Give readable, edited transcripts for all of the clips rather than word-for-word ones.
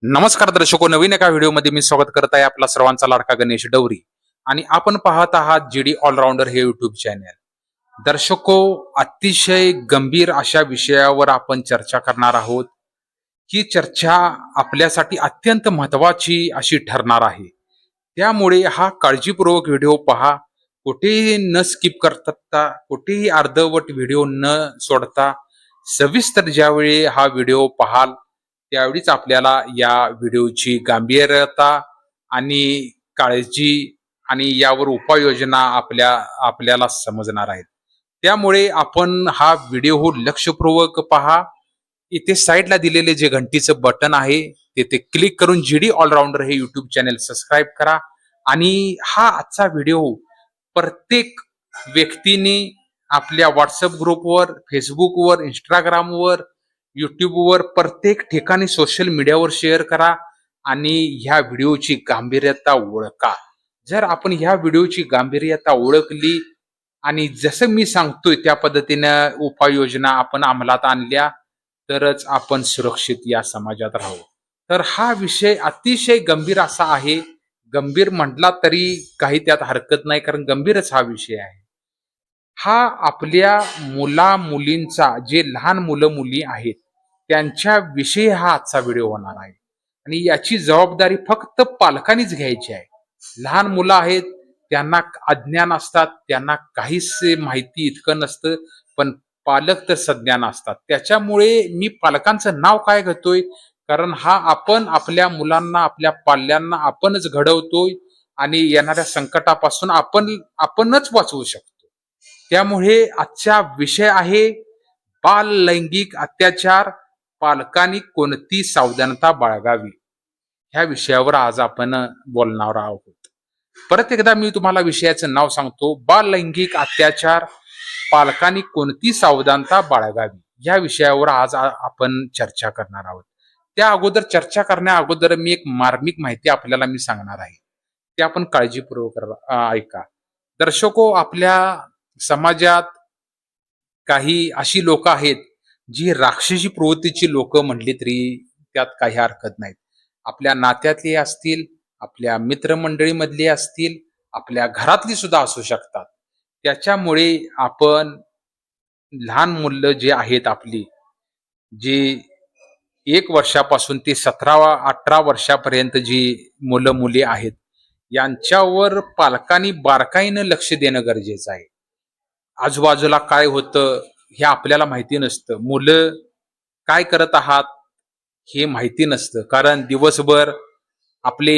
नमस्कार दर्शको, नवीन एका व्हिडिओमध्ये मी स्वागत करत आहे आपला सर्वांचा लाडका गणेश डवरी. आणि आपण पाहत आहात जीडी ऑलराऊंडर हे युट्यूब चॅनल. दर्शको, अतिशय गंभीर अशा विषयावर आपण चर्चा करणार आहोत. ही चर्चा आपल्यासाठी अत्यंत महत्वाची अशी ठरणार आहे. त्यामुळे हा काळजीपूर्वक व्हिडिओ पहा. कुठेही न स्किप करता, कुठेही अर्धवट व्हिडिओ न सोडता सविस्तर ज्यावेळी हा व्हिडिओ पाहाल त्यावेळीच आपल्याला या व्हिडिओची गांभीर्यता आणि काळजी आणि यावर उपाययोजना आपल्याला समजणार आहेत. त्यामुळे आपण हा व्हिडिओ लक्षपूर्वक पहा. इथे साईडला दिलेले जे घंटीचं बटन आहे ते क्लिक करून जीडी ऑलराऊंडर हे युट्यूब चॅनल सबस्क्राईब करा. आणि हा आजचा व्हिडिओ प्रत्येक व्यक्तीने आपल्या व्हॉट्सअप ग्रुपवर, फेसबुकवर, इंस्टाग्रामवर, युट्यूबवर, प्रत्येक ठिकाणी सोशल मीडियावर शेअर करा आणि ह्या व्हिडिओची गांभीर्यता ओळखा. जर आपण ह्या व्हिडिओची गांभीर्यता ओळखली आणि जसं मी सांगतोय त्या पद्धतीनं उपाययोजना आपण अंमलात आणल्या तरच आपण सुरक्षित या समाजात राहू. तर हा विषय अतिशय गंभीर असा आहे. गंभीर म्हटला तरी काही त्यात हरकत नाही, कारण गंभीरच हा विषय आहे. हा आपल्या मुला मुलींचा, जे लहान मुलं मुली आहेत त्यांच्या विषयी हा आजचा व्हिडिओ होणार आहे. आणि याची जबाबदारी फक्त पालकांनीच घ्यायची आहे. लहान मुलं आहेत, त्यांना अज्ञान असतात, त्यांना काहीच माहिती इतकं नसतं, पण पालक तर सज्ञान असतात. त्याच्यामुळे मी पालकांचं नाव काय घेतोय, कारण हा आपण आपल्या मुलांना, आपल्या पाल्यांना आपणच घडवतोय आणि येणाऱ्या संकटापासून आपणच वाचवू शकतो. त्यामुळे आजचा विषय आहे बाल लैंगिक अत्याचार, पालकांनी कोणती सावधानता बाळगावी. ह्या विषयावर आज आपण बोलणार आहोत. परत एकदा मी तुम्हाला विषयाचं नाव सांगतो. बाल लैंगिक अत्याचार, पालकांनी कोणती सावधानता बाळगावी. या विषयावर आज आपण चर्चा करणार आहोत. त्या अगोदर, चर्चा करण्या अगोदर मी एक मार्मिक माहिती आपल्याला मी सांगणार आहे. ते आपण काळजीपूर्वक ऐका. दर्शको, आपल्या समाजात काही अशी लोक आहेत जी राक्षसी प्रवृत्तीची लोक म्हणली तरी त्यात काही हरकत नाही. आपल्या नात्यातली असतील, आपल्या मित्रमंडळीमधली असतील, आपल्या घरातली सुद्धा असू शकतात. त्याच्यामुळे आपण लहान मुलं जे आहेत आपली, जे 1 वर्षापासून ते 17-18 वर्षापर्यंत जी मुलं मुली आहेत, यांच्यावर पालकांनी बारकाईनं लक्ष देणं गरजेचं आहे. आजूबाजूला काय होतं हे आपल्याला माहिती नसतं. मुलं काय करत आहात हे माहिती नसतं, कारण दिवसभर आपले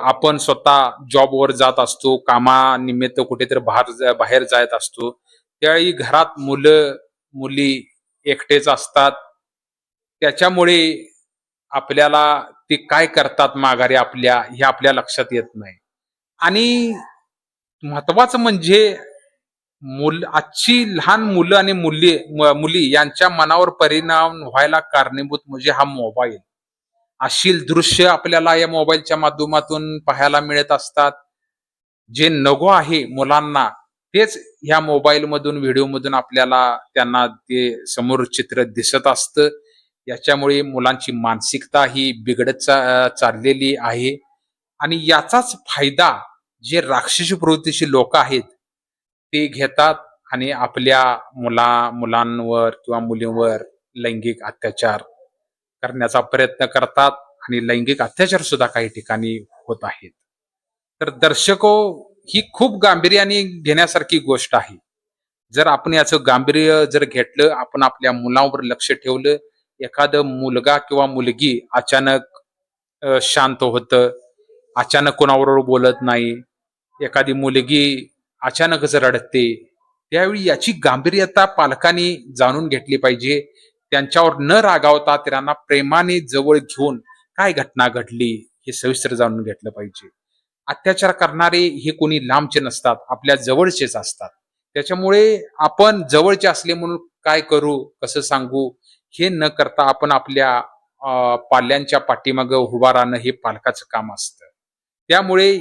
आपण स्वतः जॉबवर जात असतो, कामानिमित्त कुठेतरी बाहेर जात असतो. त्यावेळी घरात मुलं मुली एकटेच असतात. त्याच्यामुळे आपल्याला ते काय करतात माघारी आपल्या, हे आपल्या लक्षात येत नाही. आणि महत्वाचं म्हणजे आजची लहान मुलं आणि मुली यांच्या मनावर परिणाम व्हायला कारणीभूत म्हणजे हा मोबाईल. अश्लील दृश्य आपल्याला या मोबाईलच्या माध्यमातून पाहायला मिळत असतात. जे नको आहे मुलांना तेच ह्या मोबाईल मधून, व्हिडिओ मधून आपल्याला त्यांना ते समोर चित्र दिसत असतं. याच्यामुळे मुलांची मानसिकता ही बिघडत चाललेली आहे. आणि याचाच फायदा जे राक्षसी प्रवृत्तीचे लोक आहेत ते घेतात आणि आपल्या मुलांवर किंवा मुलींवर लैंगिक अत्याचार करण्याचा प्रयत्न करतात आणि लैंगिक अत्याचार सुद्धा काही ठिकाणी होत आहेत. तर दर्शको, ही खूप गांभीर्याने घेण्यासारखी गोष्ट आहे. जर आपण याचं गांभीर्य जर घेतलं, आपण आपल्या मुलांवर लक्ष ठेवलं, एखादं मुलगा किंवा मुलगी अचानक शांत होतं, अचानक कोणाबरोबर बोलत नाही, एखादी मुलगी अचानकच रडते, त्यावेळी याची गांभीर्यता पालकांनी जाणून घेतली पाहिजे. त्यांच्यावर न रागावता त्यांना प्रेमाने जवळ घेऊन काय घटना घडली हे सविस्तर जाणून घेतलं पाहिजे. अत्याचार करणारे हे कोणी लांबचे नसतात, आपल्या जवळचेच असतात. त्याच्यामुळे आपण जवळचे असले म्हणून काय करू, कसं सांगू हे न करता आपण आपल्या पाल्यांच्या पाठीमागं उभा राहणं हे पालकाचं काम असतं. त्यामुळे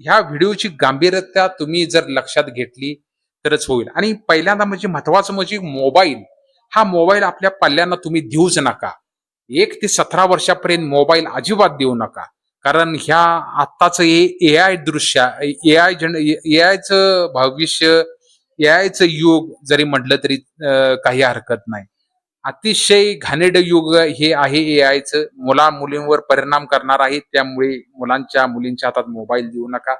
ह्या व्हिडिओची गांभीर्यता तुम्ही जर लक्षात घेतली तरच होईल. आणि पहिल्यांदा म्हणजे महत्वाचं म्हणजे मोबाईल. हा मोबाईल आपल्या पाल्यांना तुम्ही देऊच नका. 1 ते 17 वर्षापर्यंत मोबाईल अजिबात देऊ नका. कारण ह्या आत्ताचं ए आय दृश्य, ए आयचं भविष्य, ए आयचं युग जरी म्हटलं तरी काही हरकत नाही. अतिशय घाणेरडं युग हे आहे ए आयचं. मुला मुलींवर परिणाम करणार आहे. त्यामुळे मुलांच्या मुलींच्या हातात मोबाईल देऊ नका.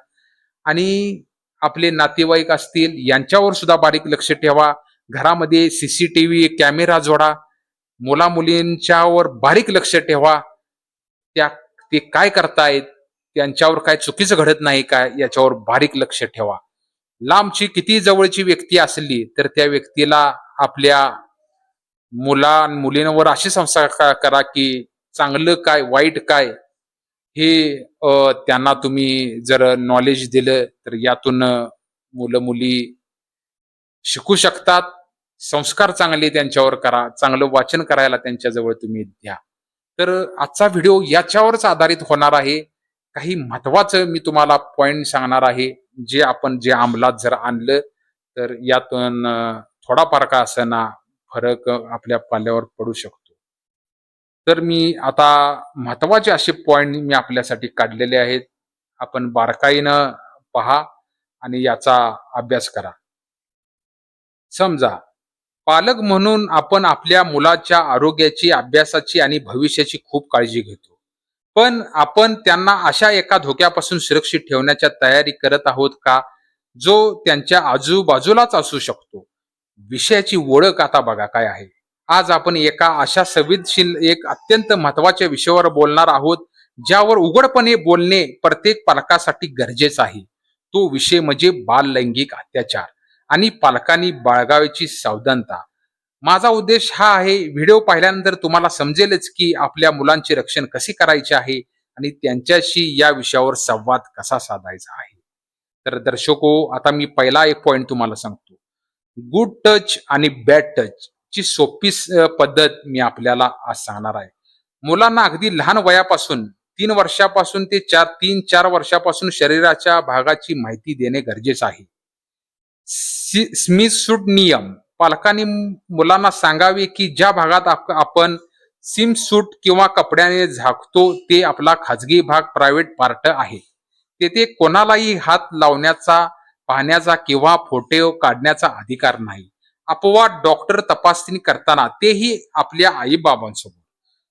आणि आपले नातेवाईक असतील यांच्यावर सुद्धा बारीक लक्ष ठेवा. घरामध्ये सीसीटीव्ही कॅमेरा जोडा. मुला मुलींच्यावर बारीक लक्ष ठेवा. त्या ते काय करतायत, त्यांच्यावर काय चुकीचं घडत नाही का याच्यावर बारीक लक्ष ठेवा. लांबची किती जवळची व्यक्ती असली तर त्या व्यक्तीला आपल्या मुलींवर असे संस्कार करा की चांगलं काय वाईट काय हे त्यांना तुम्ही जर नॉलेज दिलं तर यातून मुलं मुली शिकू शकतात. संस्कार चांगले त्यांच्यावर करा. चांगलं वाचन करायला त्यांच्याजवळ तुम्ही द्या. तर आजचा व्हिडिओ याच्यावरच आधारित होणार आहे. काही महत्वाचं मी तुम्हाला पॉइंट सांगणार आहे, जे अंमलात जर आणलं तर यातून थोडाफार का असेना फरक आपल्या पाल्यावर पडू शकतो. तर मी आता महत्वाचे असे पॉइंट मी आपल्यासाठी काढलेले आहेत. आपण बारकाईनं पहा आणि याचा अभ्यास करा. समजा पालक म्हणून आपण आपल्या मुलाच्या आरोग्याची, अभ्यासाची आणि भविष्याची खूप काळजी घेतो. पण आपण त्यांना अशा एका धोक्यापासून सुरक्षित ठेवण्याच्या तयारी करत आहोत का, जो त्यांच्या आजूबाजूलाच असू शकतो? विषयाची ओळख आता बघा काय आहे. आज आपण एका अशा संवेदनशील, एक अत्यंत महत्वाच्या विषयावर बोलणार आहोत, ज्यावर उघडपणे बोलणे प्रत्येक पालकासाठी गरजेचं आहे. तो विषय म्हणजे बाललैंगिक अत्याचार आणि पालकांनी बाळगावयाची सावधानता. माझा उद्देश हा आहे, व्हिडिओ पाहिल्यानंतर तुम्हाला समजेलच की आपल्या मुलांचे रक्षण कसे करायचे आहे आणि त्यांच्याशी या विषयावर संवाद कसा साधायचा आहे. तर दर्शको, आता मी पहिला एक पॉइंट तुम्हाला सांगतो. गुड टच आणि बॅड टच ची सोपी पद्धत मी आपल्याला आज सांगणार आहे. मुलांना अगदी लहान वयापासून 3 वर्षापासून ते 3-4 वर्षापासून शरीराच्या भागाची माहिती देणे गरजेचं आहे. स्मिथ सूट नियम. पालकांनी मुलांना सांगावे की ज्या भागात आपण सिम सूट किंवा कपड्याने झाकतो ते आपला खाजगी भाग, प्रायव्हेट पार्ट आहे. तेथे कोणालाही हात लावण्याचा, पाहण्याचा किंवा फोटो काढण्याचा अधिकार नाही. अपवाद डॉक्टर तपासणी करताना, तेही आपल्या आई बाबांसोबत.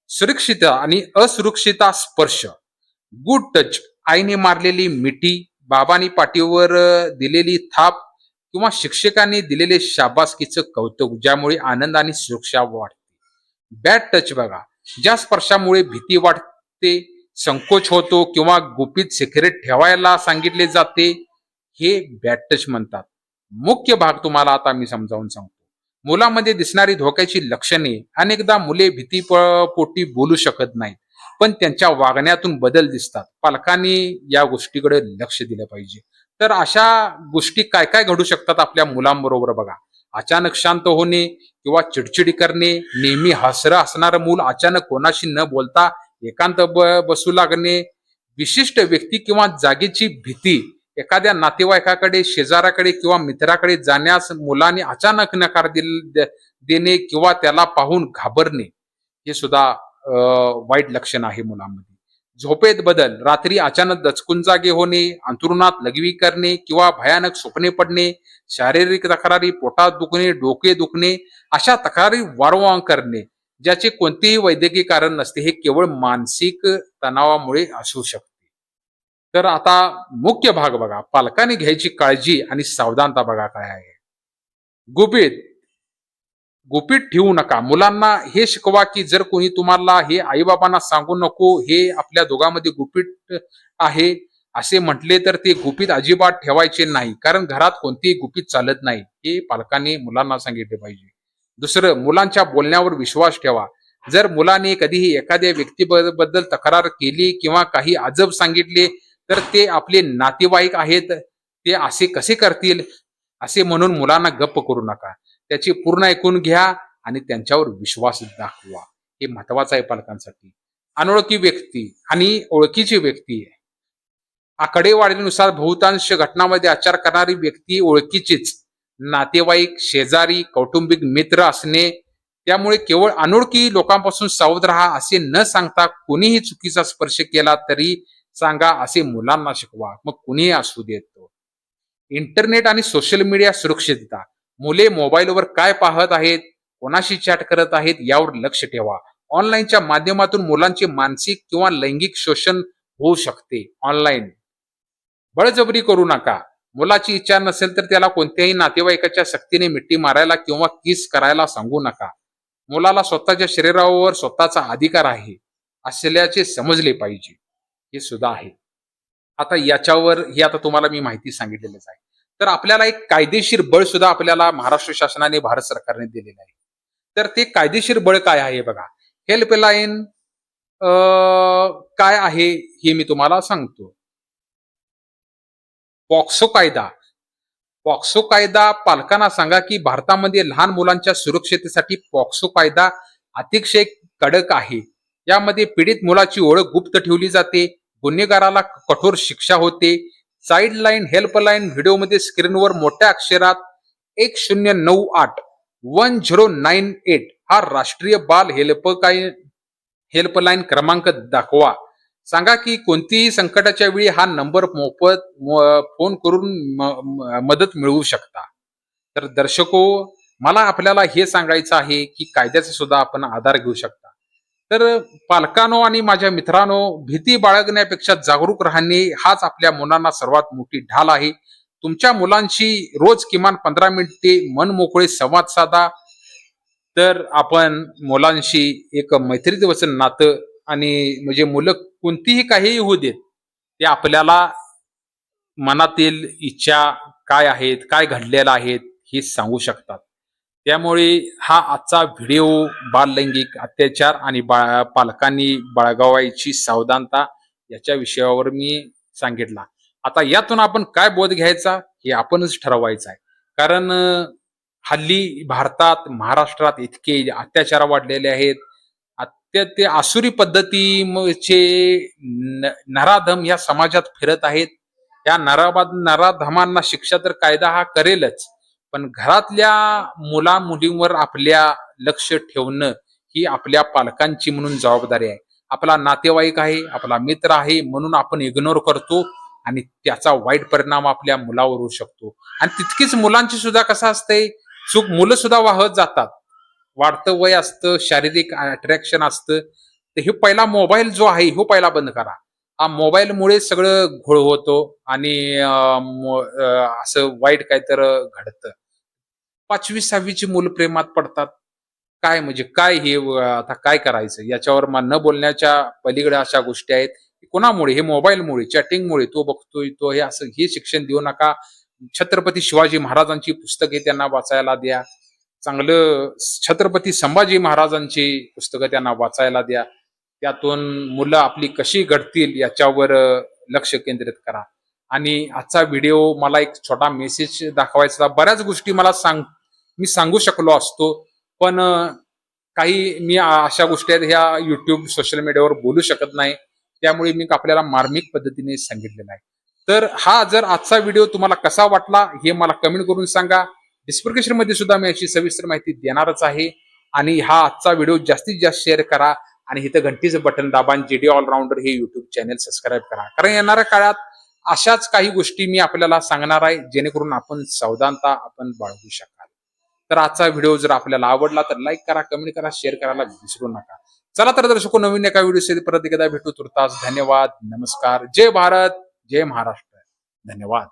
सुरक्षितता आणि असुरक्षितता स्पर्श. Good touch. आईने मारलेली मिठी, बाबांनी पाठीवर दिलेली थाप किंवा शिक्षकांनी दिलेले शाबासकीचं कौतुक, ज्यामुळे आनंद आणि सुरक्षा वाढते. बॅड टच बघा. ज्या स्पर्शामुळे भीती वाटते, संकोच होतो किंवा गुपित सिक्रेट ठेवायला सांगितले जाते, हे बॅड टच म्हणतात. मुख्य भाग तुम्हाला आता मी समजावून सांगतो. मुलामध्ये दिसणारी धोक्याची लक्षणे. अनेकदा मुले भीतीपोटी बोलू शकत नाहीत, पण त्यांच्या वागण्यातून बदल दिसतात. पालकांनी या गोष्टीकडे लक्ष दिलं पाहिजे. तर अशा गोष्टी काय काय घडू शकतात आपल्या मुलांबरोबर बघा. अचानक शांत होणे किंवा चिडचिडी करणे, नेहमी हसणारं मूल अचानक कोणाशी न बोलता एकांत बसू लागणे, विशिष्ट व्यक्ती किंवा जागेची भीती, एखाद्या नातेवाईकाकडे, शेजाराकडे किंवा मित्राकडे जाण्यास मुलाने अचानक नकार देणे किंवा त्याला पाहून घाबरणे, हे सुद्धा वाईट लक्षण आहे मुलांमध्ये. झोपेत बदल. रात्री अचानक दचकून जागे होणे, अंथरुणात लघवी करणे किंवा भयानक स्वप्ने पडणे, शारीरिक तक्रारी, पोटात दुखणे, डोके दुखणे, अशा तक्रारी वारंवार करणे, ज्याचे कोणतेही वैद्यकीय कारण नसते, हे केवळ मानसिक तणावामुळे असू शकते. तर आता मुख्य भाग बघा. पालकांनी घ्यायची काळजी आणि सावधानता बघा काय आहे. गुपित गुपित ठेवू नका. मुलांना हे शिकवा की जर कोणी तुम्हाला हे आईबाबांना सांगू नको, हे आपल्या दोघांमध्ये गुपित आहे असे म्हटले तर ते गुपित अजिबात ठेवायचे नाही, कारण घरात कोणतेही गुपित चालत नाही, हे पालकांनी मुलांना सांगितले पाहिजे. दुसरं, मुलांच्या बोलण्यावर विश्वास ठेवा. जर मुलाने कधीही एखाद्या व्यक्तीबद्दल तक्रार केली किंवा काही अजब सांगितले तर ते आपले नातेवाईक आहेत, ते असे कसे करतील असे म्हणून मुलांना गप्प करू नका. त्याची पूर्ण ऐकून घ्या आणि त्यांच्यावर विश्वास दाखवा. हे महत्वाचं आहे पालकांसाठी. अनोळखी व्यक्ती आणि ओळखीची व्यक्ती. आकडेवारीनुसार बहुतांश घटनांमध्ये आचार करणारी व्यक्ती ओळखीचीच, नातेवाईक, शेजारी, कौटुंबिक मित्र असणे त्यामुळे केवळ अनोळखी लोकांपासून सावध राहा असे न सांगता कोणीही चुकीचा स्पर्श केला तरी सांगा असे मुलांना शिकवा, मग कुणीही असू देत. इंटरनेट आणि सोशल मीडिया सुरक्षितता. मुले मोबाईलवर काय पाहत आहेत, कोणाशी चॅट करत आहेत यावर लक्ष ठेवा. ऑनलाईनच्या माध्यमातून मुलांचे मानसिक किंवा लैंगिक शोषण होऊ शकते. ऑनलाईन बळजबरी करू नका. मुलाची इच्छा नसेल तर त्याला कोणत्याही नातेवाईकाच्या सक्तीने मिठी मारायला किंवा किस करायला सांगू नका. मुलाला स्वतःच्या शरीरावर स्वतःचा अधिकार आहे असल्याचे समजले पाहिजे. हे सुद्धा आहे. आता याच्यावर ही आता तुम्हाला मी माहिती सांगितलेलीच आहे. तर आपल्याला एक कायदेशीर बळ सुद्धा आपल्याला महाराष्ट्र शासनाने, भारत सरकारने दिलेलं आहे. तर ते कायदेशीर बळ काय आहे बघा. हेल्पलाईन काय आहे हे मी तुम्हाला सांगतो. पॉक्सो कायदा. पॉक्सो कायदा पालकांना सांगा की भारतामध्ये लहान मुलांच्या सुरक्षतेसाठी पॉक्सो कायदा अतिशय कडक आहे. यामध्ये पीडित मुलाची ओळख गुप्त ठेवली जाते, गुन्हेगाराला कठोर शिक्षा होते. चाइल्डलाईन हेल्पलाईन व्हिडिओमध्ये स्क्रीनवर मोठ्या अक्षरात 1098 हा राष्ट्रीय बाल हेल्पलाईन क्रमांक दाखवा. सांगा की कोणतीही संकटाच्या वेळी हा नंबर मोफत फोन करून मदत मिळवू शकता. तर दर्शको, मला आपल्याला हे सांगायचं आहे की कायद्याचा सुद्धा आपण आधार घेऊ शकता. तर पालकांनो आणि माझ्या मित्रांनो, भीती बाळगण्यापेक्षा जागरूक राहणे हाच आपल्या मुलांना सर्वात मोठी ढाल आहे. तुमच्या मुलांशी रोज किमान 15 मिनिटे मन मोकळे संवाद साधा. तर आपण मुलांशी एक मैत्रीचं वचन नातं, आणि म्हणजे मुलं कोणतीही काहीही होऊ देत, ते आपल्याला मनातील इच्छा काय आहेत, काय घडलेलं आहेत हे सांगू शकतात. त्यामुळे हा आजचा व्हिडिओ बाललैंगिक अत्याचार आणि पालकांनी बाळगावायची सावधानता याच्या विषयावर मी सांगितला. आता यातून आपण काय बोध घ्यायचा हे आपणच ठरवायचं आहे. कारण हल्ली भारतात, महाराष्ट्रात इतके अत्याचार वाढलेले आहेत. ते आसुरी पद्धतीचे नराधम या समाजात फिरत आहेत. या नराधमांना शिक्षा तर कायदा हा करेलच, पण घरातल्या मुला मुलींवर आपल्या लक्ष ठेवणं ही आपल्या पालकांची म्हणून जबाबदारी आहे. आपला नातेवाईक आहे, आपला मित्र आहे म्हणून आपण इग्नोर करतो आणि त्याचा वाईट परिणाम आपल्या मुलावर होऊ शकतो. आणि तितकीच मुलांची सुद्धा कसं असतंय, चूक मुलं सुद्धा वाहत जातात. वाढतं वय असतं, शारीरिक अट्रॅक्शन असतं. तर हे पहिला मोबाईल जो आहे हो पहिला बंद करा. हा मोबाईलमुळे सगळं घोळ होतो आणि असं वाईट काहीतर घडतं. 5वी-6वीची मुलं प्रेमात पडतात. काय म्हणजे काय हे आता काय करायचं? याच्यावर न बोलण्याच्या पलीकडे अशा गोष्टी आहेत. कोणामुळे? हे मोबाईलमुळे, चॅटिंगमुळे. तो बघतोय, तो हे असं हे शिक्षण देऊ नका. छत्रपती शिवाजी महाराजांची पुस्तके त्यांना वाचायला द्या. चांगलं छत्रपती संभाजी महाराजांची पुस्तकं त्यांना वाचायला द्या. त्यातून मुलं आपली कशी घडतील याच्यावर लक्ष केंद्रित करा. आणि आजचा व्हिडिओ मला एक छोटा मेसेज दाखवायचा. बऱ्याच गोष्टी मी सांगू शकलो असतो, पण काही मी अशा गोष्टी आहेत ह्या युट्यूब, सोशल मीडियावर बोलू शकत नाही. त्यामुळे मी आपल्याला मार्मिक पद्धतीने सांगितलेलं आहे. तर हा जर आजचा व्हिडिओ तुम्हाला कसा वाटला हे मला कमेंट करून सांगा. डिस्क्रिप्शन मध्ये सुद्धा मी अशी सविस्तर माहिती देणारच आहे. आणि हा आजचा व्हिडिओ जास्तीत जास्त शेअर करा आणि इथं घंटीचं बटन दाबा आणि जेडी ऑलराऊंडर हे युट्यूब चॅनल सबस्क्राईब करा. कारण येणाऱ्या काळात अशाच काही गोष्टी मी आपल्याला सांगणार आहे, जेणेकरून आपण सावधानता आपण बाळगू शकाल. तर आजचा व्हिडिओ जर आपल्याला आवडला तर लाईक करा, कमेंट करा, शेअर करायला विसरू नका. चला तर दर्शको, नवीन एका व्हिडिओ परत एकदा भेटू. तुर्तास धन्यवाद, नमस्कार, जय भारत, जय महाराष्ट्र. धन्यवाद.